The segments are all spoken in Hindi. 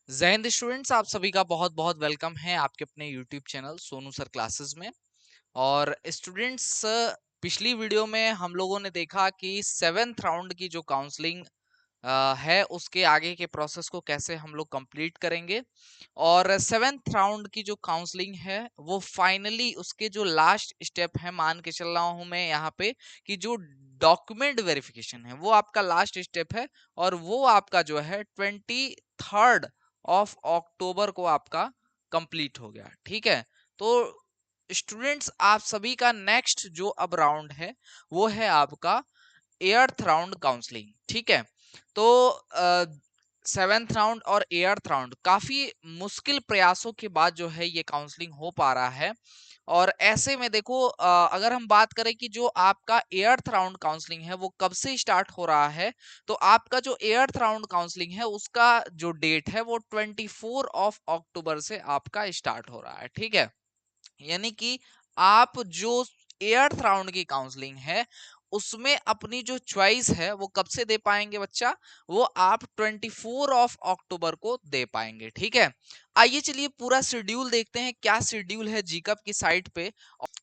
जय हिंद स्टूडेंट्स, आप सभी का बहुत बहुत वेलकम है आपके अपने YouTube channel Sonu sir classes में। और स्टूडेंट्स, पिछली वीडियो में हम लोगों ने देखा कि सेवेंथ राउंड की जो काउंसलिंग है उसके आगे के प्रोसेस को कैसे हम लोग कंप्लीट करेंगे। और सेवेंथ राउंड की जो काउंसलिंग है वो फाइनली उसके जो लास्ट स्टेप है, मान के चल रहा हूं मैं यहाँ पे कि जो डॉक्यूमेंट वेरिफिकेशन है वो आपका लास्ट स्टेप है। और वो आपका जो है 23 ऑफ अक्टूबर को आपका कंप्लीट हो गया। ठीक है, तो स्टूडेंट्स आप सभी का नेक्स्ट जो अब राउंड है वो है आपका एर्थ राउंड काउंसलिंग। ठीक है, तो सेवेंथ राउंड और एर्थ राउंड काफी मुश्किल प्रयासों के बाद जो है ये काउंसलिंग हो पा रहा है। और ऐसे में देखो, अगर हम बात करें कि जो आपका एर्थ राउंड काउंसलिंग है वो कब से स्टार्ट हो रहा है, तो आपका जो एर्थ राउंड काउंसलिंग है उसका जो डेट है वो 24 ऑफ अक्टूबर से आपका स्टार्ट हो रहा है। ठीक है, यानी कि आप जो एर्थ राउंड की काउंसलिंग है उसमें अपनी जो चॉइस है वो कब से दे पाएंगे बच्चा, वो आप 24 ऑफ अक्टूबर को दे पाएंगे। ठीक है, आइए चलिए पूरा शेड्यूल देखते हैं, क्या शेड्यूल है जीकअप की साइट पे।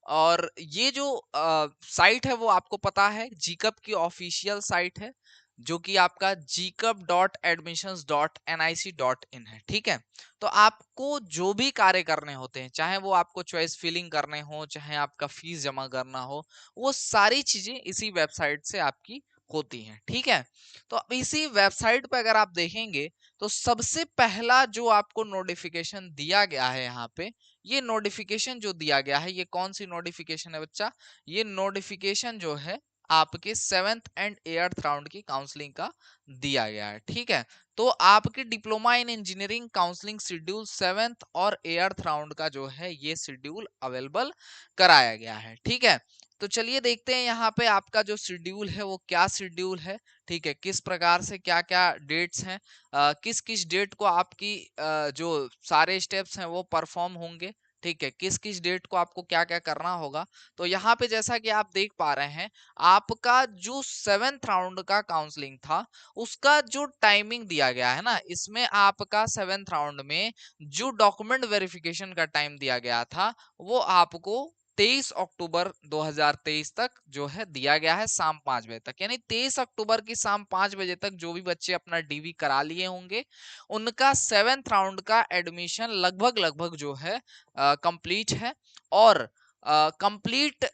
और ये जो साइट है वो आपको पता है जीकअप की ऑफिशियल साइट है, जो कि आपका gcup.admissions.nic.in है। ठीक है, तो आपको जो भी कार्य करने होते हैं, चाहे वो आपको चॉइस फिलिंग करने हो, चाहे आपका फीस जमा करना हो, वो सारी चीजें इसी वेबसाइट से आपकी होती हैं। ठीक है, तो अब इसी वेबसाइट पे अगर आप देखेंगे तो सबसे पहला जो आपको नोटिफिकेशन दिया गया है यहाँ पे, ये नोटिफिकेशन जो दिया गया है ये कौन सी नोटिफिकेशन है बच्चा, ये नोटिफिकेशन जो है आपके सेवेंथ एंड एर्थ राउंड की काउंसलिंग का दिया गया है। ठीक है, तो आपके diploma in engineering counselling schedule seventh और एर्थ राउंड का जो है ये शेड्यूल अवेलेबल कराया गया है। ठीक है, तो चलिए देखते हैं यहाँ पे आपका जो शेड्यूल है वो क्या शेड्यूल है। ठीक है, किस प्रकार से क्या क्या डेट्स हैं, किस किस डेट को आपकी जो सारे स्टेप्स हैं वो परफॉर्म होंगे। ठीक है, किस किस डेट को आपको क्या क्या करना होगा। तो यहाँ पे जैसा कि आप देख पा रहे हैं, आपका जो सेवेंथ राउंड का काउंसलिंग था उसका जो टाइमिंग दिया गया है ना, इसमें आपका सेवेंथ राउंड में जो डॉक्यूमेंट वेरिफिकेशन का टाइम दिया गया था वो आपको 23 अक्टूबर 2023 तक जो है दिया गया है, शाम 5 बजे तक। यानी 23 अक्टूबर की शाम 5 बजे तक जो भी बच्चे अपना डीवी करा लिए होंगे उनका सेवेंथ राउंड का एडमिशन लगभग लगभग जो है कंप्लीट है। और कंप्लीट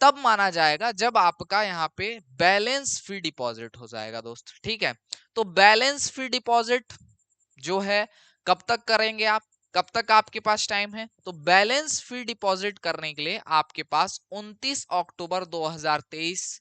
तब माना जाएगा जब आपका यहाँ पे बैलेंस फी डिपॉजिट हो जाएगा दोस्त। ठीक है, तो बैलेंस फी डिपॉजिट जो है कब तक करेंगे आप, कब तक आपके पास टाइम है, तो बैलेंस फी डिपॉजिट करने के लिए आपके पास 29 अक्टूबर 2023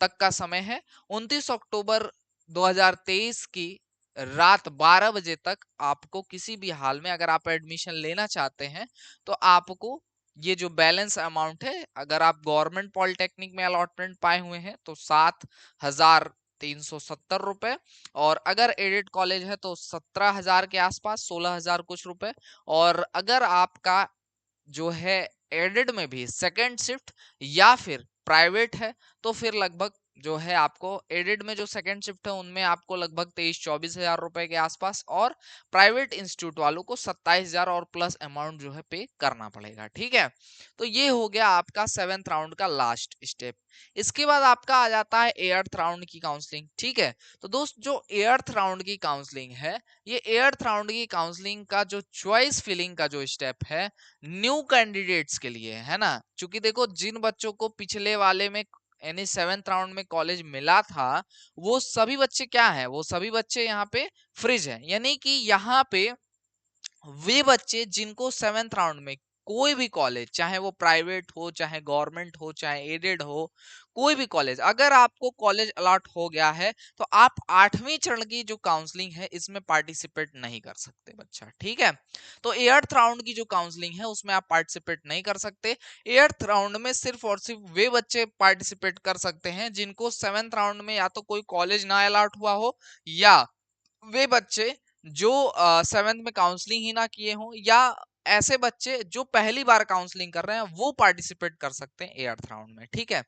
तक का समय है। 29 अक्टूबर 2023 की रात 12 बजे तक आपको किसी भी हाल में अगर आप एडमिशन लेना चाहते हैं तो आपको ये जो बैलेंस अमाउंट है, अगर आप गवर्नमेंट पॉलिटेक्निक में अलॉटमेंट पाए हुए हैं तो 7,370 रुपए, और अगर एडेड कॉलेज है तो 17,000 के आसपास, 16,000 कुछ रुपए। और अगर आपका जो है एडेड में भी सेकेंड शिफ्ट या फिर प्राइवेट है तो फिर लगभग जो है आपको एडेड में जो सेकेंड शिफ्ट है उनमें आपको लगभग 23-24 हजार रुपए के आसपास, और प्राइवेट इंस्टीट्यूट वालों को 27,000 और प्लस अमाउंट जो है पे करना पड़ेगा। ठीक है, तो ये हो गया आपका सेवेंथ राउंड का लास्ट स्टेप। इसके बाद आपका आ जाता है एर्थ राउंड की काउंसलिंग। ठीक है, तो दोस्त जो एर्थ राउंड की काउंसलिंग है, ये एर्थ राउंड की काउंसलिंग का जो चॉइस फिलिंग का जो स्टेप है न्यू कैंडिडेट्स के लिए है ना, क्योंकि देखो जिन बच्चों को पिछले वाले में यानी सेवेंथ राउंड में कॉलेज मिला था वो सभी बच्चे क्या है, वो सभी बच्चे यहाँ पे फ्रिज है। यानी कि यहाँ पे वे बच्चे जिनको सेवेंथ राउंड में कोई भी कॉलेज, चाहे वो प्राइवेट हो, चाहे गवर्नमेंट हो, चाहे एडेड हो, कोई भी कॉलेज, अगर आपको कॉलेज अलॉट हो गया है तो आप 8वीं चरण की जो काउंसलिंग है इसमें पार्टिसिपेट नहीं कर सकते बच्चा। ठीक है, तो एर्थ राउंड की जो काउंसलिंग है उसमें आप पार्टिसिपेट नहीं कर सकते। एर्थ राउंड में सिर्फ और सिर्फ वे बच्चे पार्टिसिपेट कर सकते हैं जिनको सेवेंथ राउंड में या तो कोई कॉलेज ना अलॉट हुआ हो, या वे बच्चे जो सेवेंथ में काउंसलिंग ही ना किए हों, या ऐसे बच्चे जो पहली बार काउंसलिंग कर रहे हैं वो पार्टिसिपेट कर सकते हैं 8th राउंड में, ठीक है।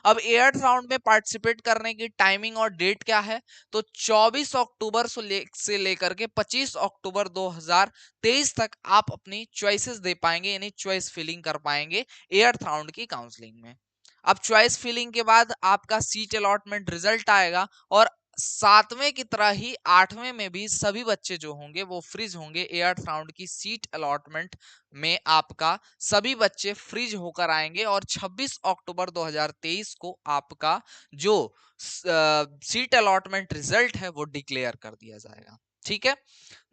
अब 8th राउंड में पार्टिसिपेट करने की टाइमिंग और डेट क्या है, तो 24 अक्टूबर से लेकर के 25 अक्टूबर 2023 तक आप अपनी चॉइसेस दे पाएंगे, यानी चॉइस फिलिंग कर पाएंगे 8th राउंड की काउंसलिंग में। अब चॉइस फिलिंग के बाद आपका सीट अलॉटमेंट रिजल्ट आएगा, और 7वें की तरह ही 8वें में भी सभी बच्चे जो होंगे वो फ्रीज होंगे। 8th राउंड की सीट अलॉटमेंट में आपका सभी बच्चे फ्रीज होकर आएंगे, और 26 अक्टूबर 2023 को आपका जो सीट अलॉटमेंट रिजल्ट है वो डिक्लेयर कर दिया जाएगा, ठीक है।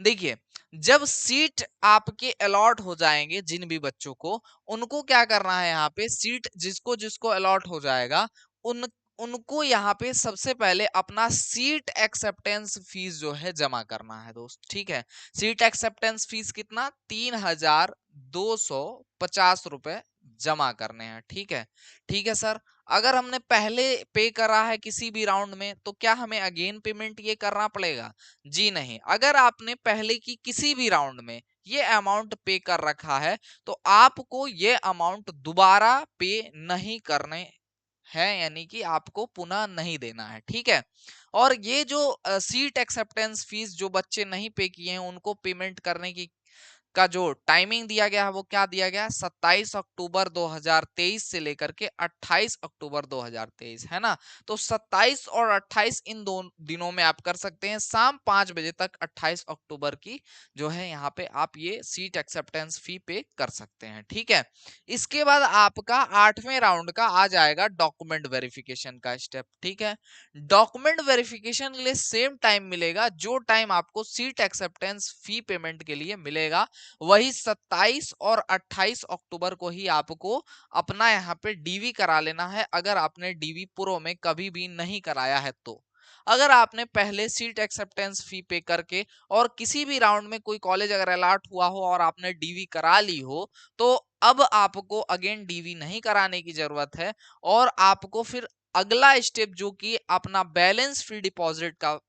देखिए, जब सीट आपके अलॉट हो जाएंगे जिन भी बच्चों को, उनको क्या करना है, यहाँ पे सीट जिसको जिसको अलॉट हो जाएगा उन उनको यहाँ पे सबसे पहले अपना सीट एक्सेप्टेंस फीस जो है जमा करना है दोस्त, ठीक है। सीट एक्सेप्टेंस फीस कितना, 3250 रुपए जमा करने हैं, ठीक है। ठीक है सर, अगर हमने पहले पे करा है किसी भी राउंड में तो क्या हमें अगेन पेमेंट ये करना पड़ेगा? जी नहीं। अगर आपने पहले की किसी भी राउंड में ये अमाउंट पे कर रखा है तो आपको ये अमाउंट दोबारा पे नहीं करने है, यानी कि आपको पुनः नहीं देना है, ठीक है। और ये जो सीट एक्सेप्टेंस फीस जो बच्चे नहीं पे किए हैं उनको पेमेंट करने की का जो टाइमिंग दिया गया है वो क्या दिया गया है, 27 अक्टूबर 2023 से लेकर के 28 अक्टूबर 2023, है ना। तो 27 और 28 इन दो दिनों में आप कर सकते हैं, शाम 5 बजे तक 28 अक्टूबर की जो है यहाँ पे आप ये सीट एक्सेप्टेंस फी पे कर सकते हैं, ठीक है। इसके बाद आपका 8वें राउंड का आ जाएगा डॉक्यूमेंट वेरिफिकेशन का स्टेप, ठीक है। डॉक्यूमेंट वेरिफिकेशन के लिए सेम टाइम मिलेगा जो टाइम आपको सीट एक्सेप्टेंस फी पेमेंट के लिए मिलेगा, वही 27 और 28 अक्टूबर को ही आपको अपना यहाँ पे डीवी करा लेना है, अगर आपने डीवी प्रो में कभी भी नहीं कराया है तो। अगर आपने पहले सीट एक्सेप्टेंस फी पे करके और किसी भी राउंड में कोई कॉलेज अगर अलॉट हुआ हो और आपने डीवी करा ली हो, तो अब आपको अगेन डीवी नहीं कराने की जरूरत है, और आपको फिर अगला स्टेप जो कि अपना बैलेंस फ्री डिपॉजिट का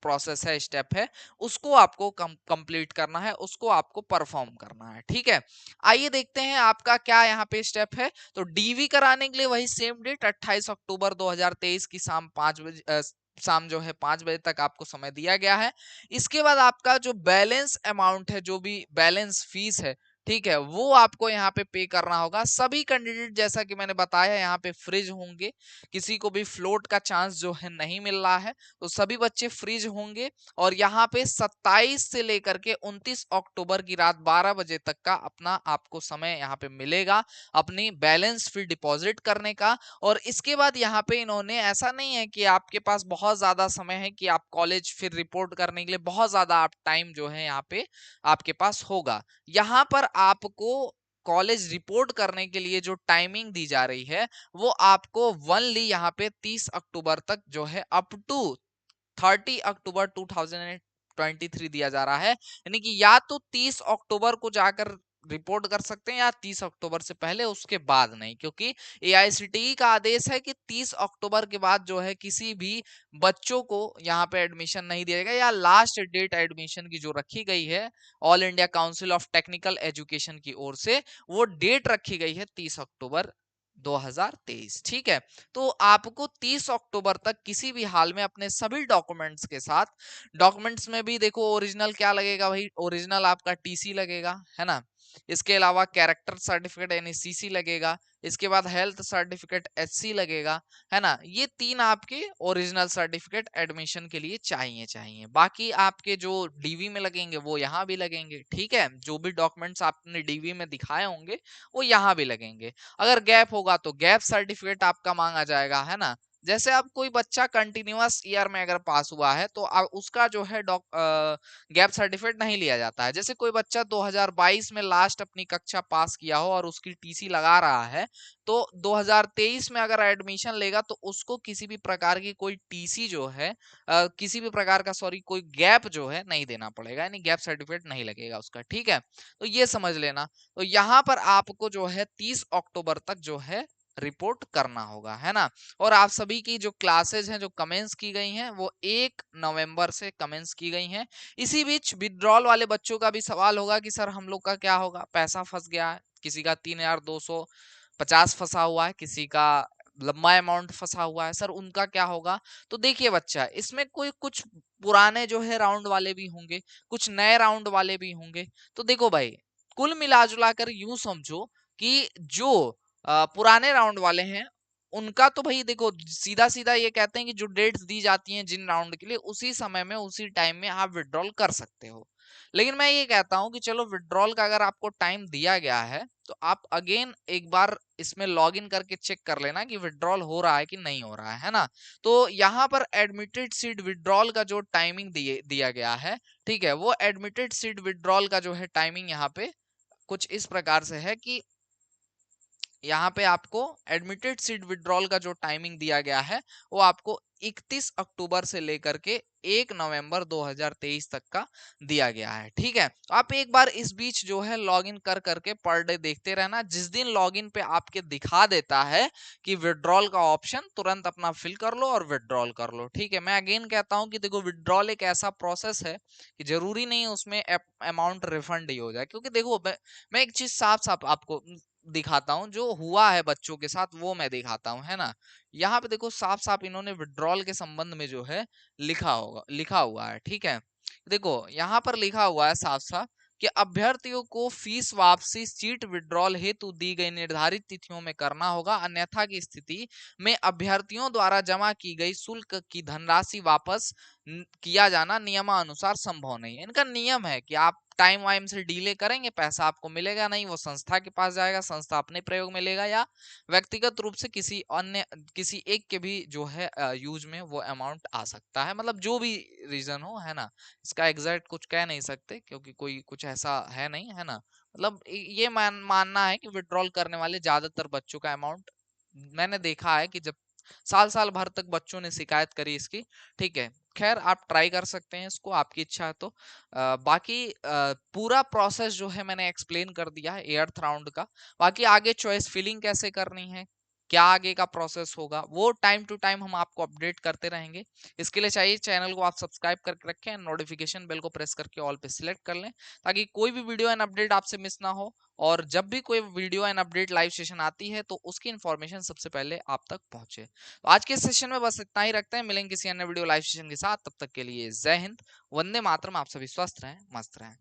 प्रोसेस है, स्टेप है, उसको आपको कंप्लीट करना है, उसको आपको परफॉर्म करना है, ठीक है। आइए देखते हैं आपका क्या यहाँ पे स्टेप है। तो डीवी कराने के लिए वही सेम डेट 28 अक्टूबर 2023 की शाम 5 बजे शाम जो है 5 बजे तक आपको समय दिया गया है। इसके बाद आपका जो बैलेंस अमाउंट है, जो भी बैलेंस फीस है, ठीक है, वो आपको यहाँ पे पे करना होगा। सभी कैंडिडेट जैसा कि मैंने बताया यहाँ पे फ्रीज होंगे, किसी को भी फ्लोट का चांस जो है नहीं मिल रहा है, तो सभी बच्चे फ्रीज होंगे। और यहाँ पे 27 से लेकर के 29 अक्टूबर की रात 12 बजे तक का अपना आपको समय यहाँ पे मिलेगा अपनी बैलेंस फिर डिपॉजिट करने का। और इसके बाद यहाँ पे इन्होंने ऐसा नहीं है कि आपके पास बहुत ज्यादा समय है कि आप कॉलेज फिर रिपोर्ट करने के लिए बहुत ज्यादा आप टाइम जो है यहाँ पे आपके पास होगा। यहाँ पर आपको कॉलेज रिपोर्ट करने के लिए जो टाइमिंग दी जा रही है वो आपको वनली यहाँ पे 30 अक्टूबर तक जो है अप टू 30 अक्टूबर 2023 दिया जा रहा है, यानी कि या तो 30 अक्टूबर को जाकर रिपोर्ट कर सकते हैं या 30 अक्टूबर से पहले, उसके बाद नहीं, क्योंकि एआईसीटीई का आदेश है कि 30 अक्टूबर के बाद जो है किसी भी बच्चों को यहाँ पे एडमिशन नहीं दिया जाएगा, या लास्ट डेट एडमिशन की जो रखी गई है all India council of technical education की ओर से, वो डेट रखी गई है 30 अक्टूबर 2023, ठीक है। तो आपको 30 अक्टूबर तक किसी भी हाल में अपने सभी डॉक्यूमेंट्स के साथ, डॉक्यूमेंट्स में भी देखो ओरिजिनल क्या लगेगा भाई, ओरिजिनल आपका टीसी लगेगा, है ना। इसके अलावा कैरेक्टर सर्टिफिकेट यानी सीसी लगेगा, इसके बाद हेल्थ सर्टिफिकेट एचसी लगेगा, है ना। ये तीन आपके ओरिजिनल सर्टिफिकेट एडमिशन के लिए चाहिए चाहिए। बाकी आपके जो डीवी में लगेंगे वो यहाँ भी लगेंगे, ठीक है। जो भी डॉक्यूमेंट्स आपने डीवी में दिखाए होंगे वो यहाँ भी लगेंगे। अगर गैप होगा तो गैप सर्टिफिकेट आपका मांगा जाएगा, है ना। जैसे अब कोई बच्चा कंटिन्यूअस ईयर में अगर पास हुआ है तो उसका जो है गैप सर्टिफिकेट नहीं लिया जाता है। जैसे कोई बच्चा 2022 में लास्ट अपनी कक्षा पास किया हो और उसकी टीसी लगा रहा है, तो 2023 में अगर एडमिशन लेगा तो उसको किसी भी प्रकार की कोई टीसी जो है किसी भी प्रकार का सॉरी कोई गैप जो है नहीं देना पड़ेगा, यानी गैप सर्टिफिकेट नहीं लगेगा उसका, ठीक है। तो ये समझ लेना। तो यहाँ पर आपको जो है 30 अक्टूबर तक जो है रिपोर्ट करना होगा, है ना? और आप सभी की जो क्लासेस हैं, जो कमेंस की गई हैं, वो 1 नवंबर से कमेंस की गई हैं। इसी बीच विथड्रॉल वाले बच्चों का भी सवाल होगा कि सर हम लोग का क्या होगा? पैसा फँस गया है, किसी का 3250 फँसा हुआ है, किसी का लंबा अमाउंट फँसा हुआ है, सर उनका क्या होगा? तो देखिए बच्चा, इसमें कोई कुछ पुराने जो है राउंड वाले भी होंगे, कुछ नए राउंड वाले भी होंगे। तो देखो भाई, कुल मिला-जुला कर यूँ समझो कि जो पुराने राउंड वाले हैं, उनका तो भई देखो सीधा-सीधा ये कहते हैं कि जो डेट्स दी जाती हैं जिन राउंड के लिए, उसी समय में, उसी टाइम में आप विथड्रॉल कर सकते हो। लेकिन मैं ये कहता हूँ कि चलो विथड्रॉल का अगर आपको टाइम दिया गया है, तो आप अगेन एक बार इसमें लॉगिन करके चेक कर लेना कि विथड्रॉल हो रहा है कि नहीं हो रहा है ना? तो यहाँ पर एडमिटेड सीड विथड्रॉल का जो टाइमिंग दिया गया है, ठीक है? वो एडमिटेड सीड विथड्रॉल का जो है टाइमिंग यहाँ पे कुछ इस प्रकार से है कि यहाँ पे आपको एडमिटेड सीट विड्रॉल का जो टाइमिंग दिया गया है वो आपको 31 अक्टूबर से लेकर के 1 नवंबर 2023 तक का दिया गया है। ठीक है, तो आप एक बार इस बीच जो है लॉगिन कर करके पर डे देखते रहना। जिस दिन लॉगिन पे आपके दिखा देता है कि विड्रॉल का ऑप्शन, तुरंत अपना फिल कर लो और विड्रॉल कर लो। ठीक है, मैं अगेन कहता हूं कि देखो विड्रॉल एक ऐसा प्रोसेस है कि जरूरी नहीं उसमें अमाउंट रिफंड ही हो जाए, क्योंकि देखो मैं एक चीज साफ साफ आपको दिखाता हूँ, जो हुआ है बच्चों के साथ वो मैं दिखाता हूँ, है ना? यहाँ पे देखो साफ-साफ इन्होंने विथड्रॉल के संबंध में जो है लिखा हुआ है, ठीक है? देखो यहाँ पर लिखा हुआ है साफ-साफ कि अभ्यर्थियों को फीस वापसी सीट विथड्रॉल हेतु दी गई निर्धारित तिथियों में करना होगा, अन्यथा की स्थिति में अभ्यर्थियों द्वारा जमा की गई शुल्क की धनराशि वापस किया जाना नियमानुसार संभव नहीं है। इनका नियम है कि आप टाइम वाइम से डीले करेंगे, पैसा आपको मिलेगा नहीं, वो संस्था के पास जाएगा, संस्था अपने प्रयोग में लेगा या व्यक्तिगत रूप से किसी एक के भी जो है यूज में वो अमाउंट आ सकता है, मतलब जो भी रीजन हो, है ना? इसका एग्जैक्ट कुछ कह नहीं सकते क्योंकि कोई कुछ ऐसा है नहीं, है ना? मतलब ये मानना है कि विड्रॉल करने वाले ज्यादातर बच्चों का अमाउंट, मैंने देखा है कि जब साल साल भर तक बच्चों ने शिकायत करी इसकी। ठीक है, खैर आप ट्राई कर सकते हैं इसको, आपकी इच्छा है तो। बाकी पूरा प्रोसेस जो है मैंने एक्सप्लेन कर दिया है एर्थ राउंड का। बाकी आगे चॉइस फिलिंग कैसे करनी है, क्या आगे का प्रोसेस होगा, वो टाइम टू टाइम हम आपको अपडेट करते रहेंगे। इसके लिए चाहिए चैनल को आप सब्सक्राइब करके रखें, नोटिफिकेशन बेल को प्रेस करके ऑल पे सिलेक्ट कर लें, ताकि कोई भी वीडियो एंड अपडेट आपसे मिस ना हो। और जब भी कोई video and update live session आती है तो उसकी इन्फॉर्मेशन सबसे पहले आप तक पहुंचे। तो आज के सेशन में बस इतना ही रखते हैं, मिलेंगे किसी अन्य वीडियो लाइव सेशन के साथ। तब तक के लिए जय हिंद, वंदे मातरम। आप सभी स्वस्थ रहें, मस्त रहें।